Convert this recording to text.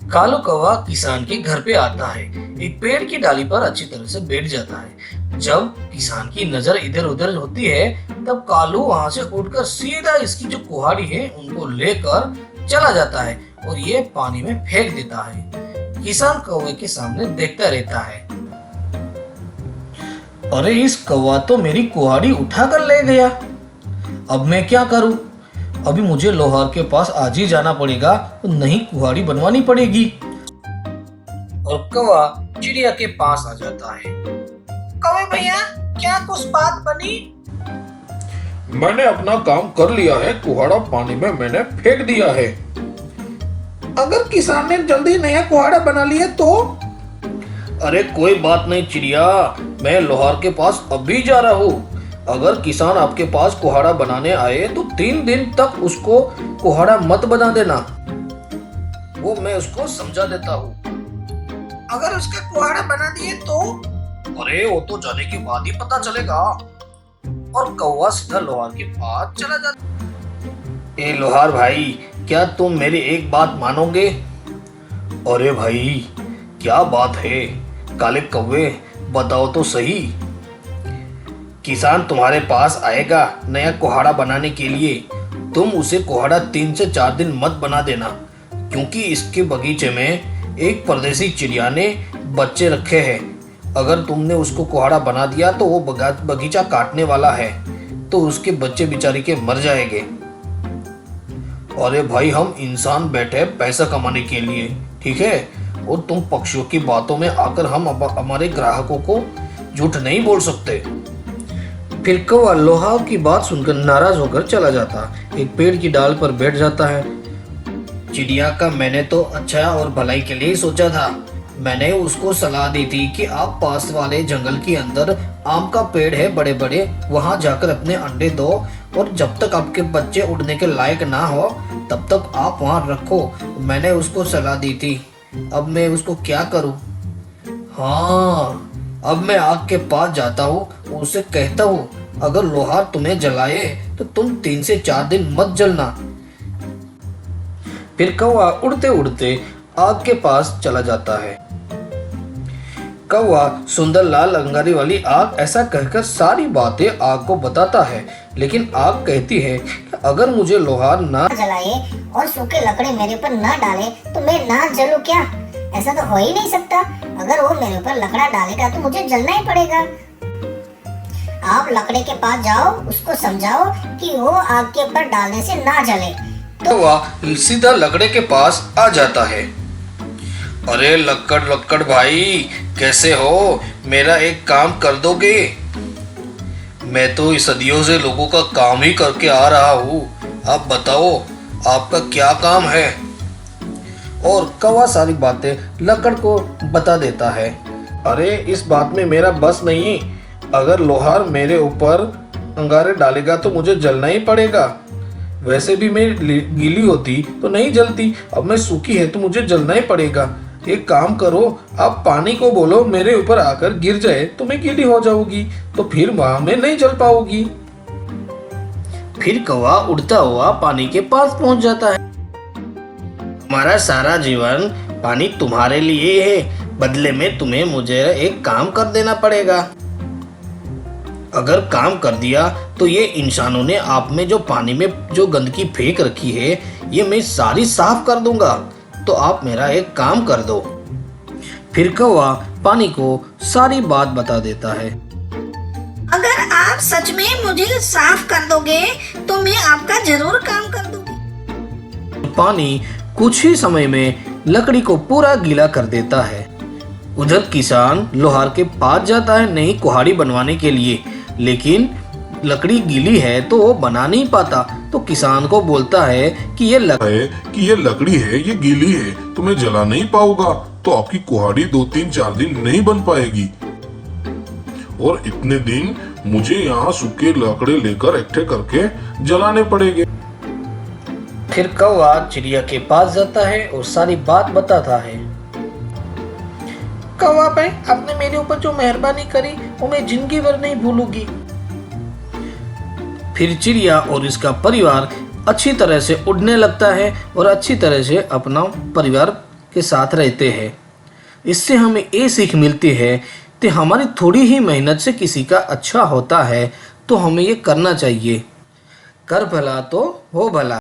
कालू कौवा किसान के घर पे आता है। एक पेड़ की डाली पर अच्छी तरह से बैठ जाता है। जब किसान की नजर इधर उधर होती है, तब कालू वहां से उठकर सीधा इसकी जो कुल्हाड़ी है उनको लेकर चला जाता है और ये पानी में फेंक देता है। किसान कौवे के सामने देखता रहता है। अरे इस कौवा तो मेरी कुल्हाड़ी उठा कर ले गया। अब मैं क्या करूं? अभी मुझे लोहार के पास आज ही जाना पड़ेगा, तो नई कुल्हाड़ी बनवानी पड़ेगी। और कौवा चिड़िया के पास आ जाता है। कौवे भैया, क्या कुछ बात बनी? मैंने अपना काम कर लिया है, कुहाड़ा पानी में मैंने फेंक दिया है। अगर किसान ने जल्दी नया कुहाड़ा बना लिया तो? अरे कोई बात नहीं चिड़िया, मैं लोहार के पास अभी जा रहा हूँ। अगर किसान आपके पास कुहाड़ा बनाने आए तो 3 दिन तक उसको कुहाड़ा मत बना देना, वो मैं उसको समझा देता हूँ। अगर उसका कुहाड़ा बना दिए तो? अरे वो तो जाने के बाद ही पता चलेगा। और कौवा सीधा लोहार के पास चला जाता। ए लोहार भाई, क्या तुम मेरी एक बात मानोगे? अरे भाई क्या बात है? काले कौवे बताओ तो सही। किसान तुम्हारे पास आएगा नया कुहाड़ा बनाने के लिए, तुम उसे कुहाड़ा 3 से 4 दिन मत बना देना, क्योंकि इसके बगीचे में एक परदेसी चिड़िया ने बच्चे रखे हैं। अगर तुमने उसको कुहाड़ा बना दिया तो वो बगीचा काटने वाला है, तो उसके बच्चे बेचारे के मर जाएंगे। अरे भाई, हम इंसान बैठे पैसा कमाने के लिए, ठीक है? और तुम पक्षियों की बातों में आकर हम हमारे ग्राहकों को झूठ नहीं बोल सकते। फिर कौवा लोहार की बात सुनकर नाराज होकर चला जाता। एक पेड़ की डाल पर बैठ जाता है। चिड़िया का मैंने तो अच्छा और भलाई के लिए सोचा था। मैंने उसको सलाह दी थी कि आप पास वाले जंगल के अंदर आम का पेड़ है बड़े बड़े, वहां जाकर अपने अंडे दो, और जब तक आपके बच्चे उड़ने के लायक ना हो तब तक आप वहां रखो। मैंने उसको सलाह दी थी। अब मैं उसको क्या करूं? हाँ, अब मैं आग के पास जाता हूँ, उससे कहता हूँ अगर लोहार तुम्हें जलाए तो तुम 3 से 4 दिन मत जलना। फिर कौवा उड़ते उड़ते आग के पास चला जाता है। कौवा सुंदर लाल अंगारी वाली आग ऐसा कहकर सारी बातें आग को बताता है, लेकिन आग कहती है कि अगर मुझे लोहार ना जलाए और सूखे लकड़ी मेरे ऊपर ना डाले तो मैं ना जलूं क्या? ऐसा तो हो ही नहीं सकता। अगर वो मेरे ऊपर लकड़ा डालेगा तो मुझे जलना ही पड़ेगा। आप लकड़े के पास जाओ, उसको समझाओ कि वो आग के ऊपर डालने से ना जले। कौवा सीधा लकड़े के पास आ जाता है। अरे लक्कड़ भाई, कैसे हो? मेरा एक काम कर दोगे? मैं तो इस सदियों से लोगों का काम ही करके आ रहा हूँ। आप बताओ आपका क्या काम है? और कौवा सारी बातें लकड़ को बता देता है। अरे इस बात में मेरा बस नहीं। अगर लोहार मेरे ऊपर अंगारे डालेगा तो मुझे जलना ही पड़ेगा। वैसे भी मैं गीली होती तो नहीं जलती, अब मैं सूखी है तो मुझे जलना ही पड़ेगा। एक काम करो, आप पानी को बोलो मेरे ऊपर आकर गिर जाए तो मैं गीली हो जाऊंगी, तो फिर वहां मैं नहीं जल पाऊंगी। फिर कौवा उड़ता हुआ पानी के पास पहुंच जाता है। हमारा सारा जीवन पानी तुम्हारे लिए है, बदले में तुम्हें मुझे एक काम कर देना पड़ेगा। अगर काम कर दिया तो ये इंसानों ने आप में जो पानी में जो गंदगी फेंक रखी है, ये मैं सारी साफ कर दूंगा। तो आप मेरा एक काम कर दो। फिर कौवा पानी को सारी बात बता देता है। अगर आप सच में मुझे साफ कर दोगे तो मैं आपका जरूर काम कर दूंगी। पानी कुछ ही समय में लकड़ी को पूरा गीला कर देता है। उधर किसान लोहार के पास जाता है नई कुल्हाड़ी बनवाने के लिए, लेकिन लकड़ी गीली है तो वो बना नहीं पाता। तो किसान को बोलता है कि ये लकड़ी है, ये गीली है, तो मैं जला नहीं पाऊंगा, तो आपकी कुल्हाड़ी 2, 3, 4 दिन नहीं बन पाएगी, और इतने दिन मुझे यहाँ सूखे लकड़े लेकर इकट्ठे करके जलाने पड़ेंगे। फिर कौवा चिड़िया के पास जाता है और सारी बात बताता है। कौवा भाई, आपने मेरे ऊपर जो मेहरबानी करी वो मैं जिंदगी भर नहीं भूलूंगी। फिर चिड़िया और इसका परिवार अच्छी तरह से उड़ने लगता है और अच्छी तरह से अपना परिवार के साथ रहते हैं। इससे हमें ये सीख मिलती है कि हमारी थोड़ी ही मेहनत से किसी का अच्छा होता है तो हमें ये करना चाहिए। कर भला तो हो भला।